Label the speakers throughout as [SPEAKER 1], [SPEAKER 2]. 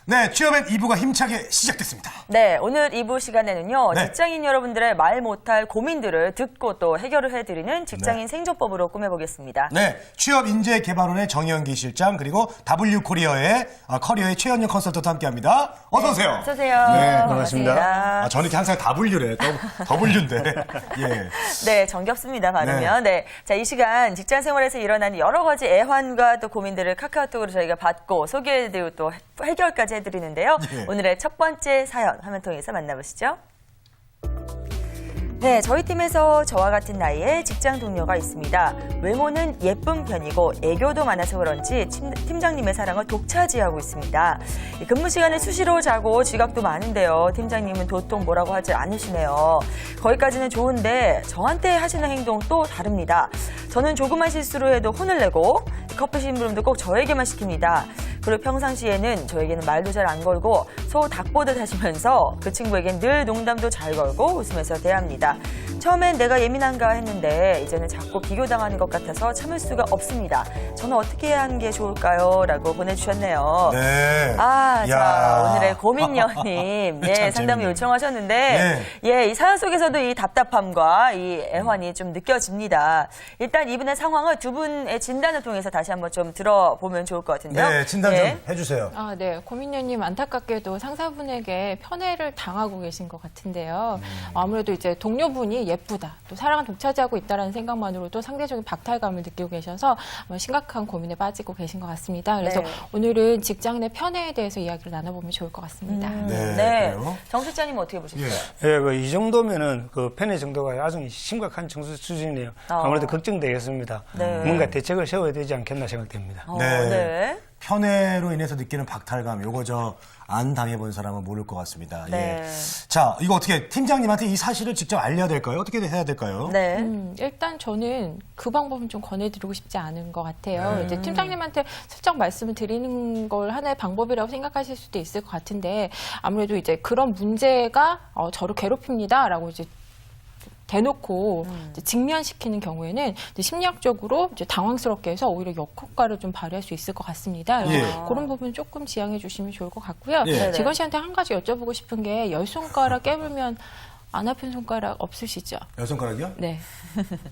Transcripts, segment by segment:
[SPEAKER 1] 네, 취업엔 2부가 힘차게 시작됐습니다.
[SPEAKER 2] 네, 오늘 2부 시간에는요.
[SPEAKER 1] 네.
[SPEAKER 2] 직장인 여러분들의 말 못할 고민들을 듣고 또 해결을 해드리는 직장인 생존법으로 꾸며보겠습니다.
[SPEAKER 1] 네, 취업인재개발원의 정영기 실장 그리고 W코리어의 커리어의 최현영 컨설턴트 함께합니다. 어서 오세요.
[SPEAKER 2] 어서 오세요.
[SPEAKER 1] 네,
[SPEAKER 2] 반갑습니다.
[SPEAKER 1] 저는 이렇게 항상 W래. W인데. 예.
[SPEAKER 2] 네, 정겹습니다. 발음이요. 네. 자, 이 시간 직장 생활에서 일어나는 여러 가지 애환과 또 고민들을 카카오톡으로 저희가 받고 소개해드리고 또 해결까지 해드리는데요.
[SPEAKER 1] 예.
[SPEAKER 2] 오늘의 첫 번째 사연 화면 통해서 만나보시죠. 네, 저희 팀에서 저와 같은 나이에 직장 동료가 있습니다. 외모는 예쁜 편이고 애교도 많아서 그런지 팀장님의 사랑을 독차지하고 있습니다. 근무 시간에 수시로 자고 지각도 많은데요. 팀장님은 도통 뭐라고 하지 않으시네요. 거기까지는 좋은데 저한테 하시는 행동 또 다릅니다. 저는 조그만 실수로 해도 혼을 내고 커피 심부름도 꼭 저에게만 시킵니다. 그리고 평상시에는 저에게는 말도 잘 안 걸고 소 닭보듯 하시면서 그 친구에겐 늘 농담도 잘 걸고 웃으면서 대합니다. 처음엔 내가 예민한가 했는데 이제는 자꾸 비교당하는 것 같아서 참을 수가 없습니다. 저는 어떻게 해야 하는 게 좋을까요? 라고 보내주셨네요.
[SPEAKER 1] 네.
[SPEAKER 2] 자, 오늘의 고민연님 네, 상담 요청하셨는데 이 사연 속에서도 이 답답함과 이 애환이 좀 느껴집니다. 일단 이분의 상황을 두 분의 진단을 통해서 다시 한번 좀 들어보면 좋을 것 같은데요.
[SPEAKER 1] 네, 진단 좀 해주세요.
[SPEAKER 3] 네, 고민녀님 안타깝게도 상사분에게 편애를 당하고 계신 것 같은데요. 아무래도 이제 동료분이 예쁘다, 또 사랑을 독차지하고 있다는 생각만으로도 상대적인 박탈감을 느끼고 계셔서 심각한 고민에 빠지고 계신 것 같습니다. 그래서 오늘은 직장 내 편애에 대해서 이야기를 나눠보면 좋을 것 같습니다.
[SPEAKER 2] 네. 정 실장님은 어떻게 보셨어요?
[SPEAKER 4] 이 정도면은 그 편애 정도가 아주 심각한 정도 수준이에요. 아무래도 걱정되겠습니다. 뭔가 대책을 세워야 되지 않겠나 생각됩니다.
[SPEAKER 2] 네.
[SPEAKER 1] 편애로 인해서 느끼는 박탈감, 요거 안 당해본 사람은 모를 것 같습니다.
[SPEAKER 2] 네.
[SPEAKER 1] 자, 이거 어떻게 팀장님한테 이 사실을 직접 알려야 될까요? 어떻게 해야 될까요?
[SPEAKER 2] 네.
[SPEAKER 3] 일단 저는 그 방법은 좀 권해드리고 싶지 않은 것 같아요. 이제 팀장님한테 슬쩍 말씀을 드리는 걸 하나의 방법이라고 생각하실 수도 있을 것 같은데 아무래도 이제 그런 문제가 저를 괴롭힙니다라고 이제 대놓고 이제 직면시키는 경우에는 이제 심리학적으로 이제 당황스럽게 해서 오히려 역효과를 좀 발휘할 수 있을 것 같습니다. 그래서 그런 부분 조금 지양해 주시면 좋을 것 같고요. 직원 씨한테 한 가지 여쭤보고 싶은 게 10손가락 깨물면 안 아픈 손가락 없으시죠?
[SPEAKER 1] 10손가락이요?
[SPEAKER 3] 네.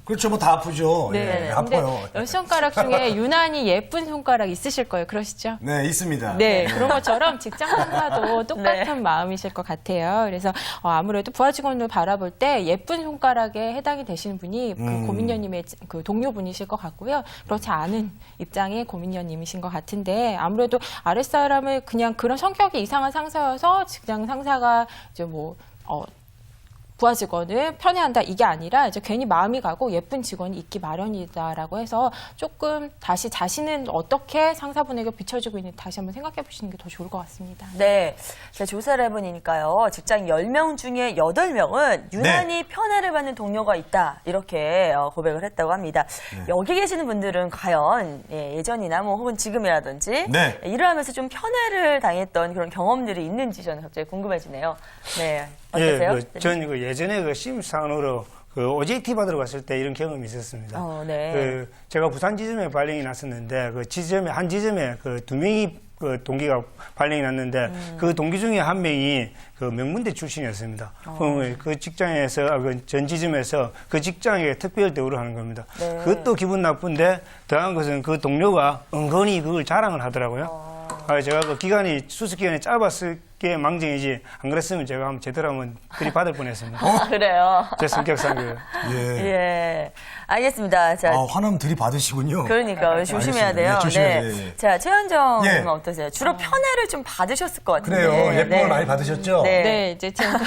[SPEAKER 1] 그렇죠. 뭐 다 아프죠.
[SPEAKER 3] 네.
[SPEAKER 1] 아파요.
[SPEAKER 3] 10손가락 중에 유난히 예쁜 손가락 있으실 거예요. 그러시죠?
[SPEAKER 1] 네, 있습니다.
[SPEAKER 3] 네, 그런 것처럼 직장 상사도 똑같은 마음이실 것 같아요. 그래서 아무래도 부하 직원을 바라볼 때 예쁜 손가락에 해당이 되시는 분이 그 고민녀님의 그 동료분이실 것 같고요. 그렇지 않은 입장의 고민녀님이신 것 같은데 아무래도 아랫사람을 그냥 그런 성격이 이상한 상사여서 직장 상사가 이제 부하 직원을 편애한다 이게 아니라 이제 괜히 마음이 가고 예쁜 직원이 있기 마련이다라고 해서 조금 다시 자신은 어떻게 상사분에게 비춰지고 있는지 다시 한번 생각해 보시는 게 더 좋을 것 같습니다.
[SPEAKER 2] 네. 제가 조사를 해보니까요. 직장 10명 중에 8명은 유난히 편애를 받는 동료가 있다. 이렇게 고백을 했다고 합니다. 여기 계시는 분들은 과연 예전이나 혹은 지금이라든지 일을 하면서 좀 편애를 당했던 그런 경험들이 있는지 저는 갑자기 궁금해지네요. 네. 어떠세요?
[SPEAKER 4] 저는 예전에 신입사원으로 OJT 받으러 갔을 때 이런 경험이 있었습니다. 제가 부산 지점에 발령이 났었는데 한 지점에 두 명이 동기가 발령이 났는데 그 동기 중에 한 명이 명문대 출신이었습니다. 그 직장에서 전 지점에서 그 직장에 특별 대우를 하는 겁니다. 그것도 기분 나쁜데 더한 것은 그 동료가 은근히 그걸 자랑을 하더라고요. 제가 그 기간이 수습 기간이 짧았을 게 망정이지 안 그랬으면 제가 제대로 한번 들이받을 뻔했습니다.
[SPEAKER 2] 그래요.
[SPEAKER 4] 제 성격상
[SPEAKER 2] 예. 알겠습니다. 자,
[SPEAKER 1] 화나면 들이받으시군요.
[SPEAKER 2] 그러니까 조심해야 돼요.
[SPEAKER 1] 네, 조심해야 돼요.
[SPEAKER 2] 자, 최현정은 어떠세요? 주로 편애를 좀 받으셨을 것 같은데.
[SPEAKER 1] 그래요. 예쁜 걸 많이 받으셨죠?
[SPEAKER 3] 네, 이제 제가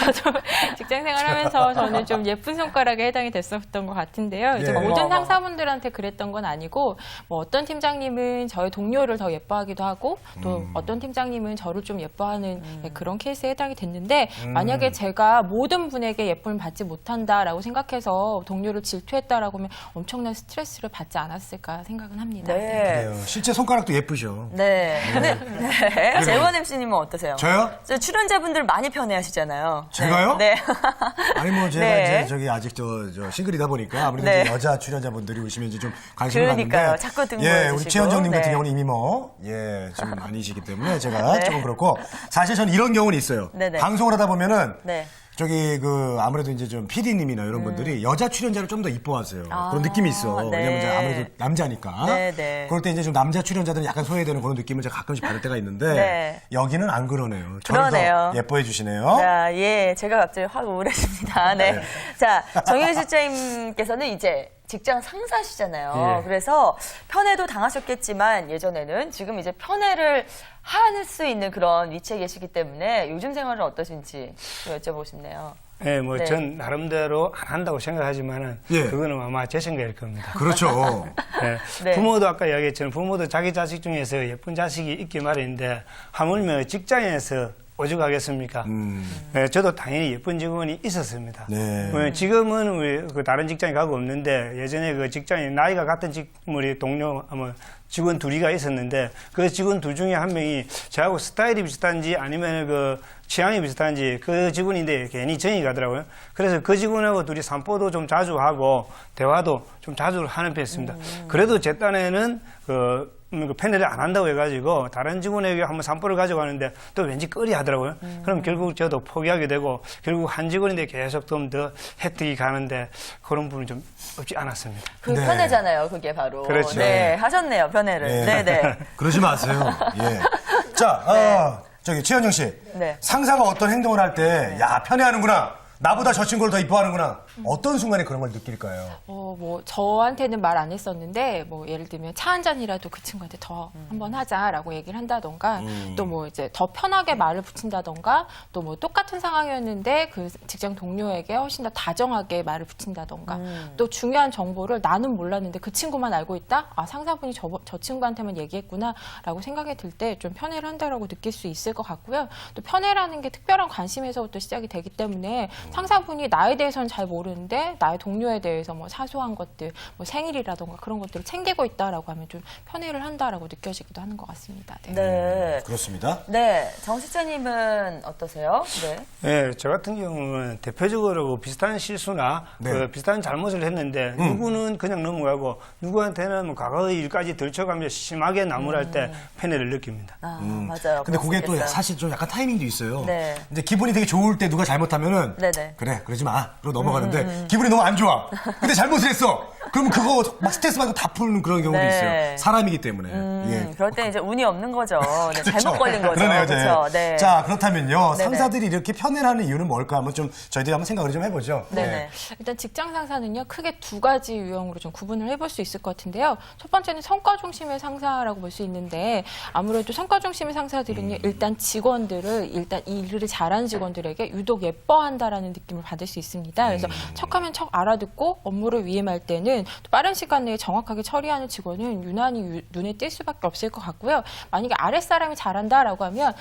[SPEAKER 3] 직장 생활하면서 저는 좀 예쁜 손가락에 해당이 됐었던 것 같은데요. 이제 모든 상사분들한테 그랬던 건 아니고 어떤 팀장님은 저의 동료를 더 예뻐하기도 하고 또 어떤 팀장님은 저를 좀 예뻐하는 네, 그런 케이스에 해당이 됐는데 만약에 제가 모든 분에게 예쁨을 받지 못한다라고 생각해서 동료를 질투했다라고 하면 엄청난 스트레스를 받지 않았을까 생각은 합니다.
[SPEAKER 2] 네.
[SPEAKER 1] 그래요. 실제 손가락도 예쁘죠.
[SPEAKER 2] 네. 네. 재원 MC님은 어떠세요?
[SPEAKER 1] 저요?
[SPEAKER 2] 출연자분들 많이 편애하시잖아요.
[SPEAKER 1] 제가요?
[SPEAKER 2] 네.
[SPEAKER 1] 아니 뭐 제가
[SPEAKER 2] 네.
[SPEAKER 1] 이제 저기 아직 저 싱글이다 보니까 아무래도
[SPEAKER 2] 네.
[SPEAKER 1] 이제 여자 출연자분들이 오시면 이제 좀 관심을
[SPEAKER 2] 그러니까요.
[SPEAKER 1] 갖는데
[SPEAKER 2] 자꾸 등
[SPEAKER 1] 예, 우리
[SPEAKER 2] 보여주시고.
[SPEAKER 1] 최현정님 같은
[SPEAKER 2] 네.
[SPEAKER 1] 경우는 이미 좀 아니시기 때문에 제가
[SPEAKER 2] 네.
[SPEAKER 1] 조금 그렇고 사실 저는 이런 경우는 있어요.
[SPEAKER 2] 네네.
[SPEAKER 1] 방송을 하다 보면은
[SPEAKER 2] 네.
[SPEAKER 1] 저기 아무래도 이제 좀 PD님이나 이런 분들이 여자 출연자를 좀 더 이뻐하세요. 그런 느낌이 있어.
[SPEAKER 2] 네.
[SPEAKER 1] 왜냐면 이제 아무래도 남자니까.
[SPEAKER 2] 네네.
[SPEAKER 1] 그럴 때 이제 좀 남자 출연자들은 약간 소외되는 그런 느낌을 제가 가끔씩 받을 때가 있는데
[SPEAKER 2] 네.
[SPEAKER 1] 여기는 안 그러네요. 저를
[SPEAKER 2] 그러네요.
[SPEAKER 1] 더 예뻐해 주시네요.
[SPEAKER 2] 자, 예, 제가 갑자기 확 우울해집니다. 네.
[SPEAKER 1] 네.
[SPEAKER 2] 자, 정현 실장님께서는 이제 직장 상사시잖아요.
[SPEAKER 4] 예.
[SPEAKER 2] 그래서 편애도 당하셨겠지만 예전에는 지금 이제 편애를 할 수 있는 그런 위치에 계시기 때문에 요즘 생활은 어떠신지 좀 여쭤보고 싶네요.
[SPEAKER 4] 예, 뭐
[SPEAKER 2] 네.
[SPEAKER 4] 전 나름대로 안 한다고 생각하지만은
[SPEAKER 1] 예.
[SPEAKER 4] 그거는 아마 제 생각일 겁니다.
[SPEAKER 1] 그렇죠.
[SPEAKER 4] 예.
[SPEAKER 2] 네.
[SPEAKER 4] 부모도 아까 이야기했지만 부모도 자기 자식 중에서 예쁜 자식이 있기 마련인데 하물며 직장에서 오죽하겠습니까? 예, 저도 당연히 예쁜 직원이 있었습니다.
[SPEAKER 1] 네.
[SPEAKER 4] 지금은 우리 그 다른 직장에 가고 없는데 예전에 그 직장에 나이가 같은 우리 동료 아마 직원 둘이가 있었는데 그 직원 둘 중에 한 명이 저하고 스타일이 비슷한지 아니면 그 취향이 비슷한지 그 직원인데 괜히 정이 가더라고요. 그래서 그 직원하고 둘이散歩도 좀 자주 하고 대화도 좀 자주 하는 편이었습니다. 그래도 제 딴에는 그 편애를 안 한다고 해가지고 다른 직원에게 한번散歩를 가져가는데 또 왠지 꺼리하더라고요. 그럼 결국 저도 포기하게 되고 결국 한 직원인데 계속 좀 더 혜택이 가는데 그런 부분은 좀 없지 않았습니다.
[SPEAKER 2] 그
[SPEAKER 1] 네.
[SPEAKER 2] 편애잖아요, 그게 바로.
[SPEAKER 4] 그렇죠.
[SPEAKER 2] 네, 하셨네요, 편애를.
[SPEAKER 1] 네.
[SPEAKER 2] 네.
[SPEAKER 1] 그러지 마세요. 예. 자, 저기 최현정 씨.
[SPEAKER 2] 네.
[SPEAKER 1] 상사가 어떤 행동을 할 때, 야, 편애하는구나. 나보다 저 친구를 더 이뻐하는구나. 어떤 순간에 그런 걸 느낄까요?
[SPEAKER 3] 뭐 저한테는 말 안 했었는데 뭐 예를 들면 차 한 잔이라도 그 친구한테 더 한번 하자라고 얘기를 한다던가 또 뭐 이제 더 편하게 말을 붙인다던가 또 뭐 똑같은 상황이었는데 그 직장 동료에게 훨씬 더 다정하게 말을 붙인다던가 또 중요한 정보를 나는 몰랐는데 그 친구만 알고 있다? 아, 상사분이 저 친구한테만 얘기했구나라고 생각이 들 때 좀 편애를 한다라고 느낄 수 있을 것 같고요. 또 편애라는 게 특별한 관심에서부터 시작이 되기 때문에 상사분이 나에 대해서는 잘 모르는데 나의 동료에 대해서 뭐 사소한 것들, 뭐 생일이라던가 그런 것들을 챙기고 있다라고 하면 좀 편애를 한다라고 느껴지기도 하는 것 같습니다. 네.
[SPEAKER 2] 네.
[SPEAKER 1] 그렇습니다.
[SPEAKER 2] 네. 정 실장님은 어떠세요? 네.
[SPEAKER 4] 예, 저 같은 경우는 대표적으로 비슷한 실수나
[SPEAKER 1] 네.
[SPEAKER 4] 그 비슷한 잘못을 했는데 누구는 그냥 넘어가고 누구한테는 뭐 과거의 일까지 들춰가면서 심하게 나무랄 때 편애를 느낍니다.
[SPEAKER 2] 아, 맞아요.
[SPEAKER 1] 근데 그게 또
[SPEAKER 2] 그럴 수 있겠어요.
[SPEAKER 1] 사실 좀 약간 타이밍도 있어요.
[SPEAKER 2] 네.
[SPEAKER 1] 이제 기분이 되게 좋을 때 누가 잘못하면은
[SPEAKER 2] 네네.
[SPEAKER 1] 그래 그러지 마. 그러고 넘어가는데 기분이 너무 안 좋아. 근데 잘못을 했어. 그러면 그거 막 스트레스 받고 다 푸는 그런 경우도
[SPEAKER 2] 네.
[SPEAKER 1] 있어요. 사람이기 때문에. 예.
[SPEAKER 2] 그럴 때 이제 운이 없는 거죠. 네,
[SPEAKER 1] 그렇죠.
[SPEAKER 2] 잘못 걸린 거죠.
[SPEAKER 1] 그러네요,
[SPEAKER 2] 그렇죠. 네.
[SPEAKER 1] 자, 그렇다면요.
[SPEAKER 2] 네네.
[SPEAKER 1] 상사들이 이렇게 편애를 하는 이유는 뭘까? 한번 좀 저희들이 한번 생각을 좀 해보죠.
[SPEAKER 2] 네네.
[SPEAKER 3] 일단 직장 상사는요 크게 두 가지 유형으로 좀 구분을 해볼 수 있을 것 같은데요. 첫 번째는 성과 중심의 상사라고 볼 수 있는데 아무래도 성과 중심의 상사들은요 일단 직원들을 일단 이 일을 잘하는 직원들에게 유독 예뻐한다라는 느낌을 받을 수 있습니다. 그래서 척하면 척 알아듣고 업무를 위임할 때는 또 빠른 시간 내에 정확하게 처리하는 직원은 유난히 눈에 띌 수밖에 없을 것 같고요. 만약에 아랫사람이 잘한다라고 하면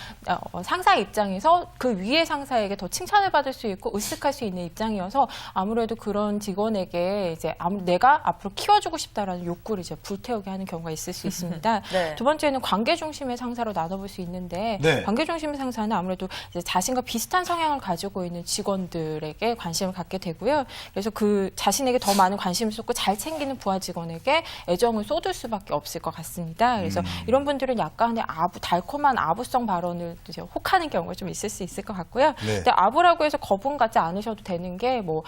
[SPEAKER 3] 상사 입장에서 그 위의 상사에게 더 칭찬을 받을 수 있고 의식할 수 있는 입장이어서 아무래도 그런 직원에게 이제 내가 앞으로 키워주고 싶다라는 욕구를 이제 불태우게 하는 경우가 있을 수 있습니다.
[SPEAKER 2] 네.
[SPEAKER 3] 두 번째는 관계 중심의 상사로 나눠볼 수 있는데
[SPEAKER 1] 네.
[SPEAKER 3] 관계 중심의 상사는 아무래도 이제 자신과 비슷한 성향을 가지고 있는 직원들에게 관심을 갖게 되고요. 그래서 그 자신에게 더 많은 관심을 쏟고 잘 챙기는 부하 직원에게 애정을 쏟을 수밖에 없을 것 같습니다. 그래서 이런 분들은 약간의 달콤한 아부성 발언을 이제 혹하는 경우가 좀 있을 수 있을 것 같고요.
[SPEAKER 1] 네.
[SPEAKER 3] 근데 아부라고 해서 거부감 갖지 않으셔도 되는 게 뭐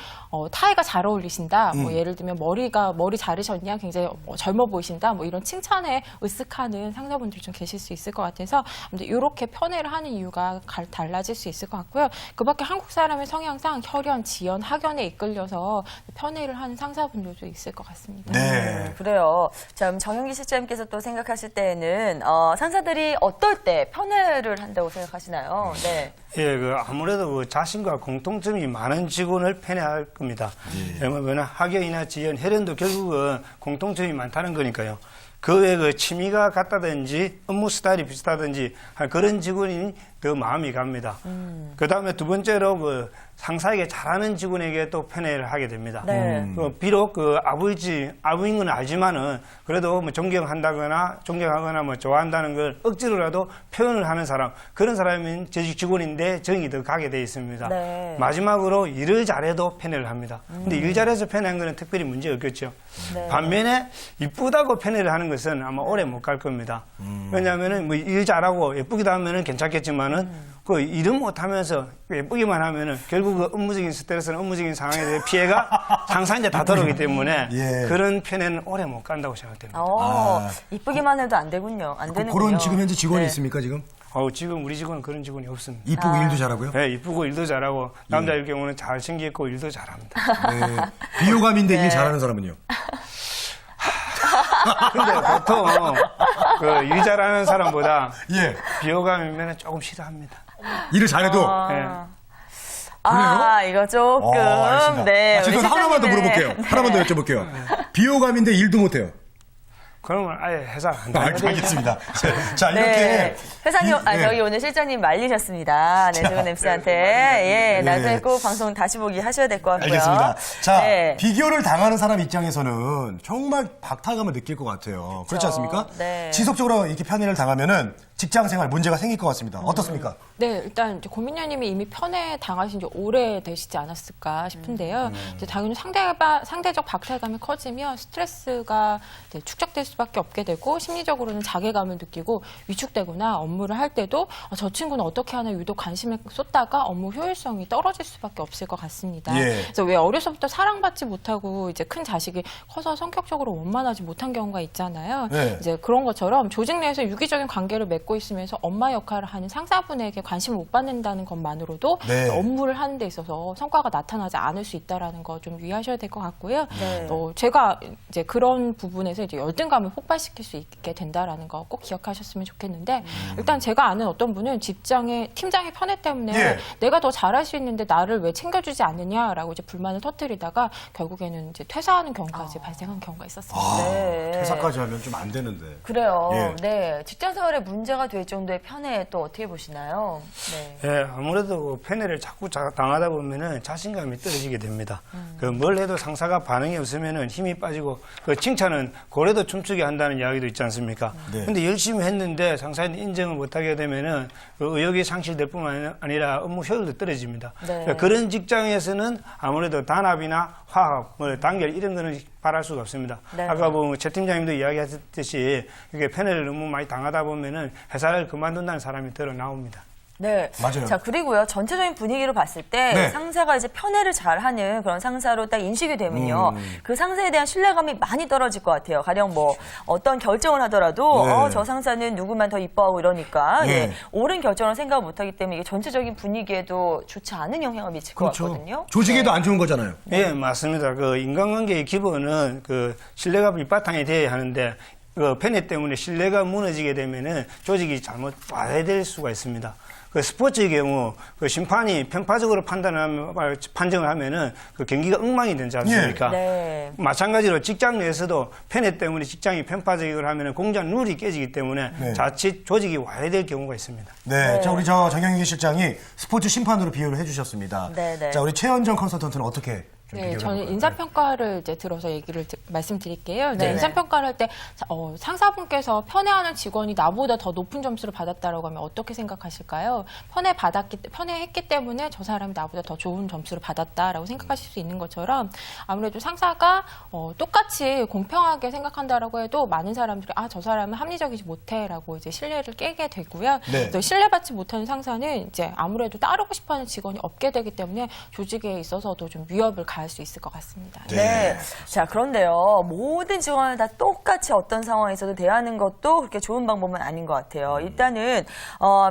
[SPEAKER 3] 타이가 잘 어울리신다. 뭐 예를 들면 머리 자르셨냐, 굉장히 젊어 보이신다. 뭐 이런 칭찬에 으쓱하는 상사분들이 좀 계실 수 있을 것 같아서 이렇게 편애를 하는 이유가 달라질 수 있을 것 같고요. 그밖에 한국 사람의 성향상 혈연, 지연, 학연에 이끌려서 편애를 하는 상사분들도 있을 것 같습니다.
[SPEAKER 1] 네.
[SPEAKER 2] 그래요. 자, 그럼 정영기 실장님께서 또 생각하실 때에는 상사들이 어떨 때 편애를 한다고 생각하시나요? 네.
[SPEAKER 4] 예, 아무래도 그 자신과 공통점이 많은 직원을 편애할 겁니다. 왜냐면 학연이나 지연, 혈연도 결국은 공통점이 많다는 거니까요. 그 외에 그 취미가 같다든지 업무 스타일이 비슷하든지 그런 직원이 더 마음이 갑니다. 그 다음에 두 번째로 그 상사에게 잘하는 직원에게 또 편애를 하게 됩니다.
[SPEAKER 2] 네.
[SPEAKER 4] 비록 그 아부인 건 알지만은 그래도 뭐 존경하거나 뭐 좋아한다는 걸 억지로라도 표현을 하는 사람, 그런 사람은 재직 직원인데 정이 더 가게 돼 있습니다.
[SPEAKER 2] 네.
[SPEAKER 4] 마지막으로 일을 잘해도 편애를 합니다. 근데 일 잘해서 편애한 거는 특별히 문제 없겠죠.
[SPEAKER 2] 네.
[SPEAKER 4] 반면에 이쁘다고 편애를 하는 것은 아마 오래 못 갈 겁니다. 왜냐하면은 뭐 일 잘하고 예쁘기도 하면은 괜찮겠지만은 그 일은 못하면서 예쁘기만 하면은 결국 그 업무적인 스트레스나 업무적인 상황에 대해 피해가 상사한테 다 들어오기 때문에
[SPEAKER 1] 예.
[SPEAKER 4] 그런 편애는 오래 못 간다고 생각됩니다.
[SPEAKER 2] 이쁘기만 해도 안 되군요. 안 되는군요.
[SPEAKER 1] 그런 지금 현재 직원이
[SPEAKER 2] 네.
[SPEAKER 1] 있습니까, 지금?
[SPEAKER 4] 지금 우리 직원은 그런 직원이 없습니다.
[SPEAKER 1] 이쁘고 일도 잘하고요?
[SPEAKER 4] 네, 이쁘고 일도 잘하고 남자일 경우는 잘생겼고 일도 잘합니다.
[SPEAKER 1] 네. 비호감인데 일 잘하는 사람은요?
[SPEAKER 4] 근데 보통 그 일 잘하는 사람보다
[SPEAKER 1] 예.
[SPEAKER 4] 비호감이면 조금 싫어합니다.
[SPEAKER 1] 일을 잘해도?
[SPEAKER 4] 네.
[SPEAKER 2] 이거 조금.
[SPEAKER 1] 알겠습니다.
[SPEAKER 2] 네.
[SPEAKER 1] 지금
[SPEAKER 2] 우리
[SPEAKER 1] 하나만 더
[SPEAKER 2] 실장님의-
[SPEAKER 1] 물어볼게요. 하나만 더 여쭤볼게요. 비호감인데 일도 못해요.
[SPEAKER 4] 그러면 아예 회사 안 다녀도
[SPEAKER 1] 알겠습니다. 자, 이렇게.
[SPEAKER 2] 네. 회장님,
[SPEAKER 1] 네.
[SPEAKER 2] 저희 오늘 실장님 말리셨습니다. 네, 조은 MC한테. 예, 나중에 꼭 방송 다시 보기 하셔야 될 것 같고요.
[SPEAKER 1] 알겠습니다. 자,
[SPEAKER 2] 네.
[SPEAKER 1] 비교를 당하는 사람 입장에서는 정말 박탈감을 느낄 것 같아요. 그렇지 않습니까?
[SPEAKER 2] 네.
[SPEAKER 1] 지속적으로 이렇게 편애를 당하면은 직장 생활 문제가 생길 것 같습니다. 어떻습니까?
[SPEAKER 3] 네, 일단 이제 고민녀님이 이미 편애 당하신 지 오래 되시지 않았을까 싶은데요. 이제 당연히 상대적 박탈감이 커지면 스트레스가 이제 축적될 수밖에 없게 되고 심리적으로는 자괴감을 느끼고 위축되거나 업무를 할 때도 저 친구는 어떻게 하나 유독 관심을 쏟다가 업무 효율성이 떨어질 수밖에 없을 것 같습니다.
[SPEAKER 1] 예.
[SPEAKER 3] 그래서 왜 어려서부터 사랑받지 못하고 이제 큰 자식이 커서 성격적으로 원만하지 못한 경우가 있잖아요.
[SPEAKER 1] 네.
[SPEAKER 3] 이제 그런 것처럼 조직 내에서 유기적인 관계를 맺고 있으면서 엄마 역할을 하는 상사분에게 관심을 못 받는다는 것만으로도
[SPEAKER 1] 네.
[SPEAKER 3] 업무를 하는 데 있어서 성과가 나타나지 않을 수 있다라는 거 좀 유의하셔야 될 것 같고요.
[SPEAKER 2] 네.
[SPEAKER 3] 제가 이제 그런 부분에서 이제 열등감을 폭발시킬 수 있게 된다라는 거 꼭 기억하셨으면 좋겠는데 일단 제가 아는 어떤 분은 직장의 팀장의 편애 때문에
[SPEAKER 1] 예.
[SPEAKER 3] 내가 더 잘할 수 있는데 나를 왜 챙겨주지 않느냐라고 이제 불만을 터뜨리다가 결국에는 이제 퇴사하는 경우까지 발생한 경우가 있었습니다.
[SPEAKER 2] 네.
[SPEAKER 1] 퇴사까지 하면 좀 안 되는데.
[SPEAKER 2] 그래요.
[SPEAKER 1] 예.
[SPEAKER 2] 네. 직장 생활에 문제가 될 정도의 편애 또 어떻게 보시나요? 네.
[SPEAKER 4] 예, 아무래도 그 편애를 자꾸 당하다 보면은 자신감이 떨어지게 됩니다. 그 뭘 해도 상사가 반응이 없으면은 힘이 빠지고 그 칭찬은 고래도 춤추게 한다는 이야기도 있지 않습니까?
[SPEAKER 1] 네.
[SPEAKER 4] 근데 열심히 했는데 상사한테 인정을 못하게 되면은 그 의욕이 상실될 뿐만 아니라 업무 효율도 떨어집니다.
[SPEAKER 2] 네.
[SPEAKER 4] 그러니까 그런 직장에서는 아무래도 단합이나 화합, 뭐 단결 이런 거는 바랄 수가 없습니다.
[SPEAKER 2] 네.
[SPEAKER 4] 아까 뭐 최 팀장님도 이야기하셨듯이 이게 편애를 너무 많이 당하다 보면은 회사를 그만둔다는 사람이 들어 나옵니다.
[SPEAKER 2] 네.
[SPEAKER 1] 맞아요.
[SPEAKER 2] 자, 그리고요, 전체적인 분위기로 봤을 때
[SPEAKER 1] 네.
[SPEAKER 2] 상사가 이제 편애를 잘하는 그런 상사로 딱 인식이 되면요, 그 상사에 대한 신뢰감이 많이 떨어질 것 같아요. 가령 뭐 어떤 결정을 하더라도
[SPEAKER 1] 네.
[SPEAKER 2] 저 상사는 누구만 더 이뻐하고 이러니까
[SPEAKER 1] 네.
[SPEAKER 2] 예, 옳은 결정을 생각 못하기 때문에 이게 전체적인 분위기에도 좋지 않은 영향을 미칠 것 같거든요.
[SPEAKER 1] 조직에도 안 좋은 거잖아요.
[SPEAKER 4] 예, 맞습니다. 그 인간관계의 기본은 그 신뢰가 밑바탕이 돼야 하는데 그 편애 때문에 신뢰가 무너지게 되면은 조직이 잘못 와해될 수가 있습니다. 그 스포츠의 경우 그 심판이 편파적으로 판정을 하면은 그 경기가 엉망이 되지 않습니까?
[SPEAKER 2] 네.
[SPEAKER 4] 마찬가지로 직장 내에서도 편애 때문에 직장이 편파적으로 하면은 공장 룰이 깨지기 때문에
[SPEAKER 1] 네.
[SPEAKER 4] 자칫 조직이 와해될 경우가 있습니다.
[SPEAKER 1] 네. 자, 우리 정영기 실장이 스포츠 심판으로 비유를 해주셨습니다.
[SPEAKER 2] 네, 네.
[SPEAKER 1] 자, 우리 최현정 컨설턴트는 어떻게 좀
[SPEAKER 3] 네,
[SPEAKER 1] 비교를
[SPEAKER 3] 저는
[SPEAKER 1] 해볼까요?
[SPEAKER 3] 인사평가를 이제 들어서 얘기를 말씀드릴게요.
[SPEAKER 2] 네.
[SPEAKER 3] 인사평가를 할 때 상사분께서 편애하는 직원이 나보다 더 높은 점수를 받았다라고 하면 어떻게 생각하실까요? 편애했기 때문에 저 사람이 나보다 더 좋은 점수를 받았다라고 생각하실 수 있는 것처럼 아무래도 상사가 똑같이 공평하게 생각한다라고 해도 많은 사람들이 저 사람은 합리적이지 못해라고 이제 신뢰를 깨게 되고요.
[SPEAKER 1] 네.
[SPEAKER 3] 또 신뢰받지 못하는 상사는 이제 아무래도 따르고 싶어하는 직원이 없게 되기 때문에 조직에 있어서도 좀 위협을 가할 수 있을 것 같습니다.
[SPEAKER 2] 네. 자, 그런데요, 모든 직원을 다 똑같이 어떤 상황에서도 대하는 것도 그렇게 좋은 방법은 아닌 것 같아요. 일단은,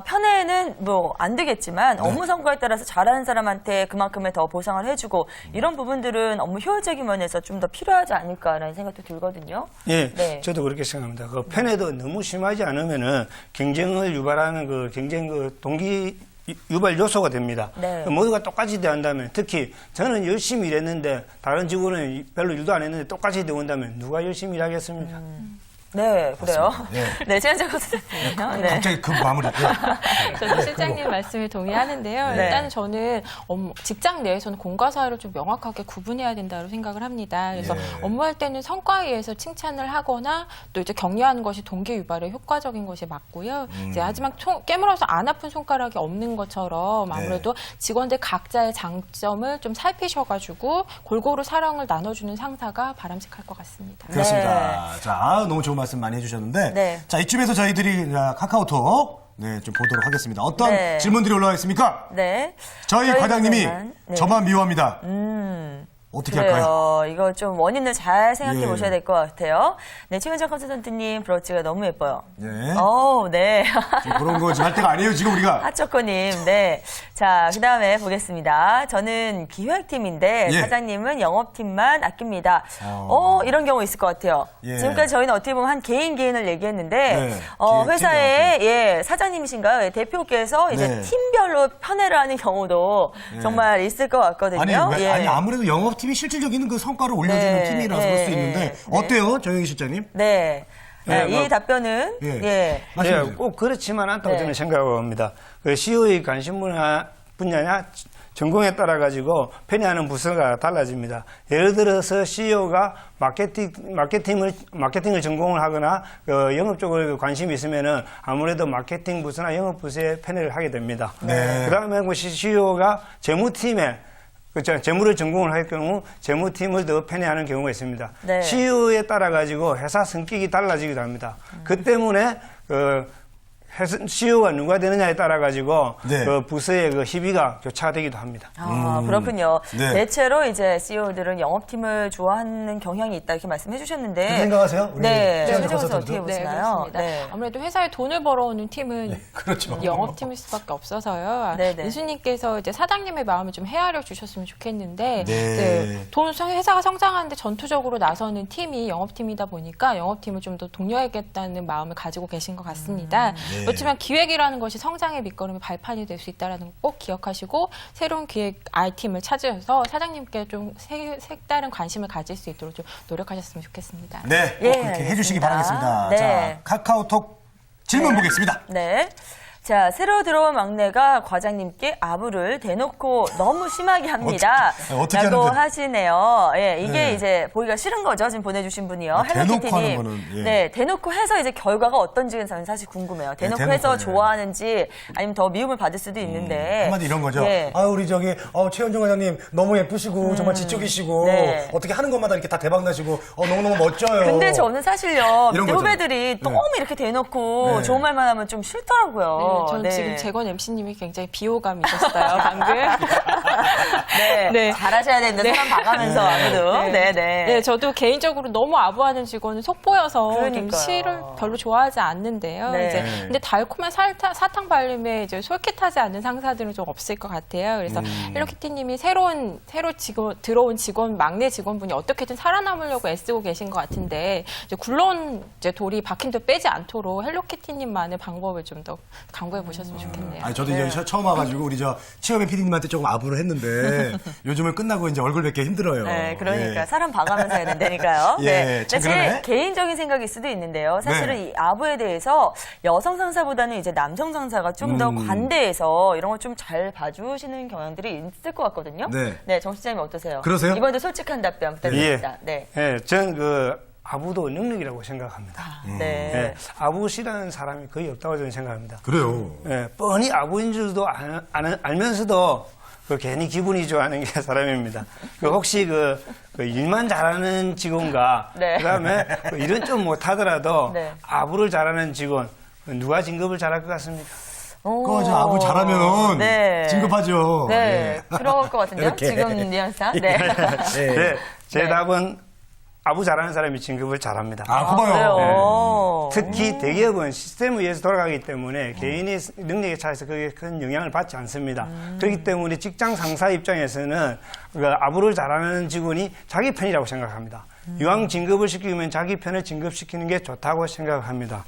[SPEAKER 2] 편애는 뭐 안 되겠지만 업무 성과에 따라서 잘하는 사람한테 그만큼의 더 보상을 해주고 이런 부분들은 업무 효율적인 면에서 좀 더 필요하지 않을까라는 생각도 들거든요.
[SPEAKER 4] 예,
[SPEAKER 2] 네.
[SPEAKER 4] 저도 그렇게 생각합니다. 그 편애도 너무 심하지 않으면은 경쟁을 유발하는 그 경쟁 그 동기 유발 요소가 됩니다.
[SPEAKER 2] 네.
[SPEAKER 4] 모두가 똑같이 대한다면 특히 저는 열심히 일했는데 다른 직원은 별로 일도 안 했는데 똑같이 대한다면 누가 열심히 일하겠습니까?
[SPEAKER 2] 네, 그래요.
[SPEAKER 1] 예.
[SPEAKER 2] 네, 최현정 선생님요. 네.
[SPEAKER 1] 갑자기 급 마무리.
[SPEAKER 3] 저도 실장님 말씀에 동의하는데요.
[SPEAKER 2] 네.
[SPEAKER 3] 일단은 저는 직장 내에서는 공과 사회를 좀 명확하게 구분해야 된다고 생각을 합니다. 그래서
[SPEAKER 1] 예.
[SPEAKER 3] 업무할 때는 성과에 의해서 칭찬을 하거나 또 이제 격려하는 것이 동기 유발에 효과적인 것이 맞고요. 이제 하지만 깨물어서 안 아픈 손가락이 없는 것처럼 아무래도 직원들 각자의 장점을 좀 살피셔가지고 골고루 사랑을 나눠주는 상사가 바람직할 것 같습니다.
[SPEAKER 1] 그렇습니다. 자, 너무 좋은 말씀 많이 해주셨는데,
[SPEAKER 2] 네.
[SPEAKER 1] 자, 이쯤에서 저희들이 카카오톡 좀 보도록 하겠습니다. 어떤
[SPEAKER 2] 네.
[SPEAKER 1] 질문들이 올라와 있습니까?
[SPEAKER 2] 네.
[SPEAKER 1] 저희 과장님이
[SPEAKER 2] 네.
[SPEAKER 1] 저만 미워합니다. 어떻게 할까요?
[SPEAKER 2] 그래요. 이거 좀 원인을 잘 생각해
[SPEAKER 1] 예.
[SPEAKER 2] 보셔야 될 것 같아요. 네, 최현정 컨설턴트님 브로치가 너무 예뻐요.
[SPEAKER 1] 네.
[SPEAKER 2] 네.
[SPEAKER 1] 지금 그런 거 지금 할 때가 아니에요, 지금 우리가.
[SPEAKER 2] 하초코님, 네. 자, 그 다음에 보겠습니다. 저는 기획팀인데,
[SPEAKER 1] 예.
[SPEAKER 2] 사장님은 영업팀만 아낍니다. 이런 경우 있을 것 같아요.
[SPEAKER 1] 예.
[SPEAKER 2] 지금까지 저희는 어떻게 보면 한 개인을 얘기했는데,
[SPEAKER 1] 네. 기획팀,
[SPEAKER 2] 회사의 사장님이신가요? 예, 대표께서 이제
[SPEAKER 1] 네.
[SPEAKER 2] 팀별로 편애를 하는 경우도 정말 있을 것 같거든요.
[SPEAKER 1] 아니, 아무래도 영업팀이 실질적인 그 성과를 올려주는
[SPEAKER 2] 네.
[SPEAKER 1] 팀이라서
[SPEAKER 2] 네.
[SPEAKER 1] 그럴 수 있는데,
[SPEAKER 2] 네.
[SPEAKER 1] 어때요, 정영희 실장님?
[SPEAKER 2] 네.
[SPEAKER 4] 네,
[SPEAKER 2] 이
[SPEAKER 4] 뭐,
[SPEAKER 2] 답변은,
[SPEAKER 1] 예.
[SPEAKER 2] 예.
[SPEAKER 1] 말씀해주세요.
[SPEAKER 4] 꼭 그렇지만 않다고
[SPEAKER 2] 네.
[SPEAKER 4] 저는 생각합니다. 그 CEO의 관심 분야냐 전공에 따라 가지고 편애하는 부서가 달라집니다. 예를 들어서 CEO가 마케팅을 전공을 하거나 영업 쪽에 관심이 있으면은 아무래도 마케팅 부서나 영업 부서에 편애를 하게 됩니다.
[SPEAKER 1] 네.
[SPEAKER 4] 그다음에 CEO가 재무팀에 그렇죠. 재무를 전공을 할 경우 재무팀을 더 편애하는 경우가 있습니다.
[SPEAKER 2] 네.
[SPEAKER 4] CEO에 따라 가지고 회사 성격이 달라지기도 합니다. 그 때문에 CEO가 누가 되느냐에 따라 가지고
[SPEAKER 1] 네.
[SPEAKER 4] 그 부서의 그 희비가 교차가 되기도 합니다.
[SPEAKER 2] 그렇군요.
[SPEAKER 1] 네.
[SPEAKER 2] 대체로 이제 CEO들은 영업팀을 좋아하는 경향이 있다 이렇게 말씀해 주셨는데.
[SPEAKER 1] 그렇게 생각하세요? 우리
[SPEAKER 2] 네.
[SPEAKER 1] 최현정
[SPEAKER 2] 최현정 선수
[SPEAKER 1] 컨설턴트?
[SPEAKER 2] 어떻게 보시나요?
[SPEAKER 3] 그렇습니다. 아무래도 회사에 돈을 벌어오는 팀은
[SPEAKER 1] 그렇죠.
[SPEAKER 3] 영업팀일 수밖에 없어서요.
[SPEAKER 2] 네네.
[SPEAKER 3] 민수님께서 이제 사장님의 마음을 좀 헤아려 주셨으면 좋겠는데,
[SPEAKER 1] 네.
[SPEAKER 3] 회사가 성장하는데 전투적으로 나서는 팀이 영업팀이다 보니까 영업팀을 좀 더 독려하겠다는 마음을 가지고 계신 것 같습니다.
[SPEAKER 1] 네.
[SPEAKER 3] 그렇지만 기획이라는 것이 성장의 밑거름의 발판이 될 수 있다는 거 꼭 기억하시고 새로운 기획 R팀을 찾으셔서 사장님께 좀 색다른 관심을 가질 수 있도록 좀 노력하셨으면 좋겠습니다.
[SPEAKER 1] 네, 꼭
[SPEAKER 2] 예,
[SPEAKER 1] 그렇게 해주시기
[SPEAKER 2] 알겠습니다.
[SPEAKER 1] 바라겠습니다.
[SPEAKER 2] 네.
[SPEAKER 1] 자, 카카오톡 질문 보겠습니다.
[SPEAKER 2] 네. 자, 새로 들어온 막내가 과장님께 아부를 대놓고 너무 심하게 합니다.
[SPEAKER 1] 어떻게
[SPEAKER 2] 라고
[SPEAKER 1] 하는데?
[SPEAKER 2] 하시네요. 예, 이게
[SPEAKER 1] 네.
[SPEAKER 2] 이제 보기가 싫은 거죠. 지금 보내주신 분이요.
[SPEAKER 1] 아, 대놓고
[SPEAKER 2] 헬로키티님.
[SPEAKER 1] 하는 거는, 예.
[SPEAKER 2] 네, 대놓고 해서 이제 결과가 어떤지는 저는 사실 궁금해요. 대놓고
[SPEAKER 1] 대놓고,
[SPEAKER 2] 해서
[SPEAKER 1] 예.
[SPEAKER 2] 좋아하는지 아니면 더 미움을 받을 수도 있는데.
[SPEAKER 1] 한마디 이런 거죠.
[SPEAKER 2] 예.
[SPEAKER 1] 우리 최현정 과장님 너무 예쁘시고 정말 지적이시고
[SPEAKER 2] 네.
[SPEAKER 1] 어떻게 하는 것마다 이렇게 다 대박 나시고 너무너무 멋져요.
[SPEAKER 2] 근데 저는 사실요,
[SPEAKER 1] 이런
[SPEAKER 2] 밑에
[SPEAKER 1] 거죠.
[SPEAKER 2] 후배들이 너무 이렇게 대놓고
[SPEAKER 1] 네.
[SPEAKER 2] 좋은 말만 하면 좀 싫더라고요.
[SPEAKER 3] 저는
[SPEAKER 2] 네.
[SPEAKER 3] 지금 재건 MC님이 굉장히 비호감이 있었어요, 방금.
[SPEAKER 2] 네.
[SPEAKER 3] 네.
[SPEAKER 2] 잘하셔야 되는데 사람 봐가면서 아무도. 네, 네.
[SPEAKER 3] 네, 저도 개인적으로 너무 아부하는 직원은 속보여서 좀
[SPEAKER 2] 그러니까요.
[SPEAKER 3] 시를 별로 좋아하지 않는데요.
[SPEAKER 2] 네.
[SPEAKER 3] 이제 근데 달콤한 사탕 발림에 이제 솔깃하지 않는 상사들은 좀 없을 것 같아요. 그래서 헬로키티님이 새로 들어온 막내 직원분이 어떻게든 살아남으려고 애쓰고 계신 것 같은데 이제 굴러온 돌이 박힌도 빼지 않도록 헬로키티님만의 방법을 좀 더 강구해 보셨으면 좋겠네요.
[SPEAKER 1] 아니, 저도 이제 처음 와가지고 우리 치어맨 PD님한테 조금 아부를 했는데 요즘은 끝나고 이제 얼굴 뵙기 힘들어요.
[SPEAKER 2] 네, 그러니까
[SPEAKER 1] 예.
[SPEAKER 2] 사람 봐가면서 해야 된다니까요.
[SPEAKER 1] 예,
[SPEAKER 2] 네.
[SPEAKER 1] 참
[SPEAKER 2] 제
[SPEAKER 1] 그러네.
[SPEAKER 2] 개인적인 생각일 수도 있는데요. 사실은
[SPEAKER 1] 네.
[SPEAKER 2] 이 아부에 대해서 여성 상사보다는 이제 남성 상사가 좀 더 관대해서 이런 거 좀 잘 봐주시는 경향들이 있을 것 같거든요.
[SPEAKER 1] 네.
[SPEAKER 2] 정 시장님 어떠세요?
[SPEAKER 1] 그러세요?
[SPEAKER 2] 이번에도 솔직한 답변 부탁드립니다. 네.
[SPEAKER 4] 예, 저는 아부도 능력이라고 생각합니다.
[SPEAKER 2] 네.
[SPEAKER 4] 예, 아부 싫어하는 사람이 거의 없다고 저는 생각합니다.
[SPEAKER 1] 그래요.
[SPEAKER 4] 예, 뻔히 아부인 줄도 알면서도 괜히 기분이 좋아하는 게 사람입니다. 혹시 일만 잘하는 직원과
[SPEAKER 2] 네.
[SPEAKER 4] 그다음에 일은 좀 못하더라도
[SPEAKER 2] 네.
[SPEAKER 4] 아부를 잘하는 직원 누가 진급을 잘할 것 같습니까?
[SPEAKER 1] 그거 저 아부 잘하면
[SPEAKER 2] 네.
[SPEAKER 1] 진급하죠.
[SPEAKER 2] 네.
[SPEAKER 1] 예.
[SPEAKER 2] 그럴 것 같은데요.
[SPEAKER 1] 이렇게.
[SPEAKER 2] 지금 뉘앙스상. 네.
[SPEAKER 4] 네, 제
[SPEAKER 2] 네.
[SPEAKER 4] 답은 아부 잘하는 사람이 진급을 잘합니다.
[SPEAKER 1] 고마워요.
[SPEAKER 2] 그래요.
[SPEAKER 4] 특히 대기업은 시스템에 의해서 돌아가기 때문에 개인의 능력에 차이서 그게 큰 영향을 받지 않습니다. 그렇기 때문에 직장 상사 입장에서는 아부를 잘하는 직원이 자기 편이라고 생각합니다. 이왕 진급을 시키면 자기 편을 진급시키는 게 좋다고 생각합니다.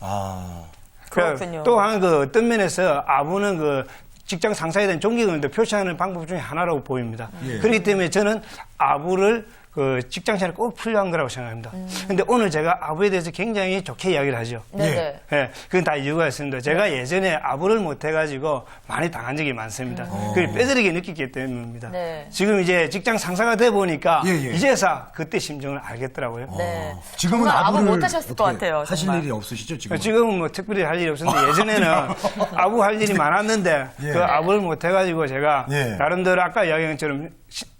[SPEAKER 2] 그렇군요.
[SPEAKER 4] 또한 어떤 면에서 아부는 직장 상사에 대한 존경을 표시하는 방법 중에 하나라고 보입니다.
[SPEAKER 1] 예.
[SPEAKER 4] 그렇기 때문에 저는 아부를 그 직장 생활 꼭 필요한 거라고 생각합니다. 근데 오늘 제가 아부에 대해서 굉장히 좋게 이야기를 하죠.
[SPEAKER 2] 네네.
[SPEAKER 4] 예, 그건 다 이유가 있습니다. 제가 예전에 아부를 못 해가지고 많이 당한 적이 많습니다. 그걸 뼈저리게 느꼈기 때문입니다.
[SPEAKER 2] 네.
[SPEAKER 4] 지금 이제 직장 상사가 돼 보니까
[SPEAKER 1] 예, 예.
[SPEAKER 4] 이제서 그때 심정을 알겠더라고요.
[SPEAKER 2] 네.
[SPEAKER 1] 지금은
[SPEAKER 2] 정말 아부
[SPEAKER 1] 아부를
[SPEAKER 2] 못하셨을 것
[SPEAKER 1] 어떻게
[SPEAKER 2] 같아요,
[SPEAKER 1] 하실
[SPEAKER 2] 정말.
[SPEAKER 1] 일이 없으시죠 지금?
[SPEAKER 4] 지금은 뭐 특별히 할 일이 없었는데 예전에는 아부 할 일이 많았는데
[SPEAKER 1] 예.
[SPEAKER 4] 그 아부를 못 해가지고 제가
[SPEAKER 1] 예.
[SPEAKER 4] 나름대로 아까 이야기한 것처럼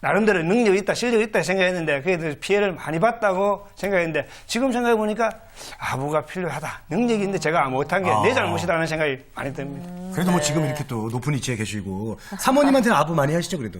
[SPEAKER 4] 나름대로 능력이 있다, 실력이 있다 생각했는데 그에 대해서 피해를 많이 봤다고 생각했는데 지금 생각해 보니까 아부가 필요하다. 능력이 있는데 제가 못한 게 내 잘못이라는 생각이 많이 듭니다.
[SPEAKER 1] 그래도 뭐 지금 이렇게 또 높은 위치에 계시고 사모님한테는 아부 많이 하시죠 그래도?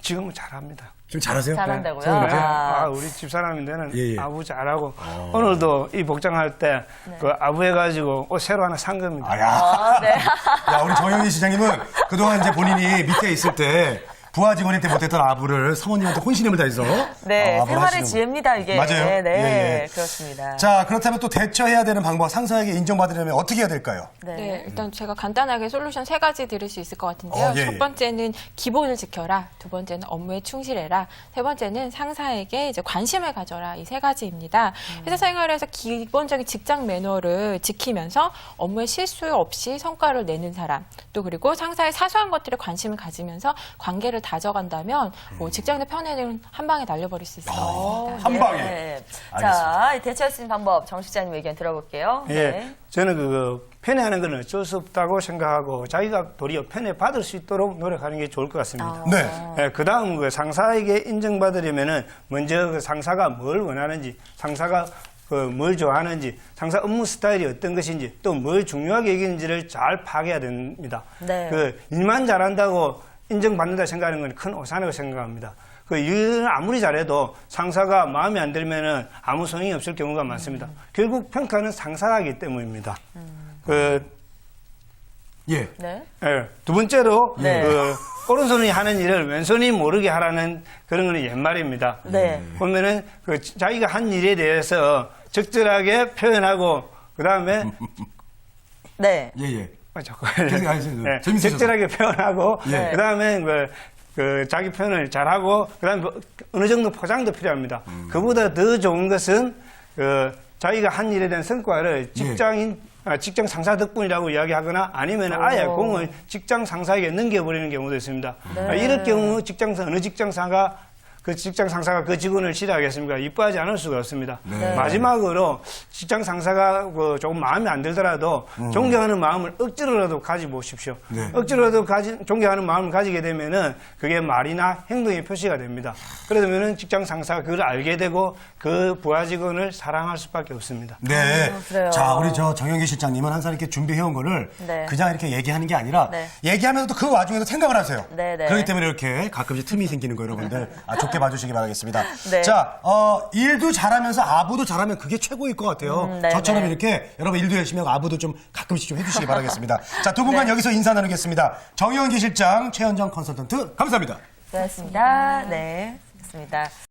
[SPEAKER 4] 지금은 잘합니다.
[SPEAKER 1] 좀 잘하세요?
[SPEAKER 2] 잘한다고요?
[SPEAKER 1] 사모님?
[SPEAKER 2] 아.
[SPEAKER 4] 우리 집사람인데는
[SPEAKER 1] 예, 예.
[SPEAKER 4] 아부 잘하고 오늘도 이 복장할 때 그 아부 해가지고 옷 새로 하나 산 겁니다.
[SPEAKER 1] 아야.
[SPEAKER 2] 아, 네.
[SPEAKER 1] 야, 우리 정영희 시장님은 그동안 이제 본인이 밑에 있을 때 부하 직원일 때 못했던 아부를 사모님한테 혼신임을 다해서
[SPEAKER 2] 네,
[SPEAKER 1] 아부를
[SPEAKER 2] 생활의
[SPEAKER 1] 하시는
[SPEAKER 2] 지혜입니다, 이게.
[SPEAKER 1] 맞아요.
[SPEAKER 2] 네, 네,
[SPEAKER 1] 예, 예.
[SPEAKER 2] 그렇습니다.
[SPEAKER 1] 자, 그렇다면 또 대처해야 되는 방법, 상사에게 인정받으려면 어떻게 해야 될까요?
[SPEAKER 3] 네, 일단 제가 간단하게 솔루션 3가지 드릴 수 있을 것 같은데요.
[SPEAKER 1] 예, 예.
[SPEAKER 3] 첫 번째는 기본을 지켜라. 두 번째는 업무에 충실해라. 세 번째는 상사에게 이제 관심을 가져라. 이 3가지입니다. 회사 생활에서 기본적인 직장 매너를 지키면서 업무에 실수 없이 성과를 내는 사람, 또 그리고 상사의 사소한 것들에 관심을 가지면서 관계를 다져간다면 뭐 직장 내 편애는 한 방에 날려버릴 수 있을 것 같습니다.
[SPEAKER 1] 한 방에.
[SPEAKER 2] 네. 자, 대처할 수 있는 방법, 정 실장님 의견 들어볼게요.
[SPEAKER 4] 예,
[SPEAKER 2] 네.
[SPEAKER 4] 저는 그 편애하는 건 어쩔 수 없다고 생각하고 자기가 도리어 편애 받을 수 있도록 노력하는 게 좋을 것 같습니다.
[SPEAKER 1] 네.
[SPEAKER 4] 예, 그 다음 그 상사에게 인정받으려면은 먼저 그 상사가 뭘 원하는지, 상사가 그 뭘 좋아하는지, 상사 업무 스타일이 어떤 것인지, 또 뭘 중요하게 여기는지를 잘 파악해야 됩니다.
[SPEAKER 2] 네.
[SPEAKER 4] 그 일만 잘한다고 인정받는다 생각하는 건 큰 오산이라고 생각합니다. 그 일을 아무리 잘해도 상사가 마음에 안 들면은 아무 소용이 없을 경우가 많습니다. 결국 평가는 상사가 하기 때문입니다. 그,
[SPEAKER 1] 예.
[SPEAKER 2] 네.
[SPEAKER 4] 예, 두 번째로,
[SPEAKER 2] 네.
[SPEAKER 4] 그, 오른손이 하는 일을 왼손이 모르게 하라는 그런 거는 옛말입니다.
[SPEAKER 2] 네.
[SPEAKER 4] 보면은 그 자기가 한 일에 대해서 적절하게 표현하고, 그 다음에,
[SPEAKER 2] 네.
[SPEAKER 1] 예, 예.
[SPEAKER 4] 자꾸,
[SPEAKER 1] 재밌으셔서.
[SPEAKER 4] 적절하게 표현하고,
[SPEAKER 1] 예.
[SPEAKER 4] 그 다음에 그 자기 표현을 잘하고, 그 다음에 어느 정도 포장도 필요합니다. 그보다 더 좋은 것은 그 자기가 한 일에 대한 성과를 직장 상사 덕분이라고 이야기하거나 아니면 아예 공을 직장 상사에게 넘겨버리는 경우도 있습니다. 이럴 경우 어느 직장 상사가 그 직원을 싫어하겠습니까? 이뻐하지 않을 수가 없습니다. 마지막으로 직장 상사가 그 조금 마음에 안 들더라도 존경하는 마음을 억지로라도 가지보십시오. 억지로라도 존경하는 마음을 가지게 되면은 그게 말이나 행동의 표시가 됩니다. 그러면은 직장 상사가 그걸 알게 되고 그 부하 직원을 사랑할 수밖에 없습니다.
[SPEAKER 1] 네.
[SPEAKER 2] 그래요.
[SPEAKER 1] 자, 우리 저 정영기 실장님은 항상 이렇게 준비해온 거를
[SPEAKER 2] 네.
[SPEAKER 1] 그냥 이렇게 얘기하는 게 아니라
[SPEAKER 2] 네.
[SPEAKER 1] 얘기하면서도 그 와중에도 생각을 하세요.
[SPEAKER 2] 네, 네.
[SPEAKER 1] 그렇기 때문에 이렇게 가끔씩 틈이 생기는 거 여러분들 좋게 봐주시기 바라겠습니다.
[SPEAKER 2] 네.
[SPEAKER 1] 자, 일도 잘하면서 아부도 잘하면 그게 최고일 것 같아요.
[SPEAKER 2] 네,
[SPEAKER 1] 저처럼
[SPEAKER 2] 네.
[SPEAKER 1] 이렇게 여러분 일도 열심히 하고 아부도 좀 가끔씩 좀 해주시기 바라겠습니다. 자, 두 분간 여기서 인사 나누겠습니다. 정영기 실장, 최현정 컨설턴트 감사합니다.
[SPEAKER 2] 고맙습니다. 네. 좋습니다.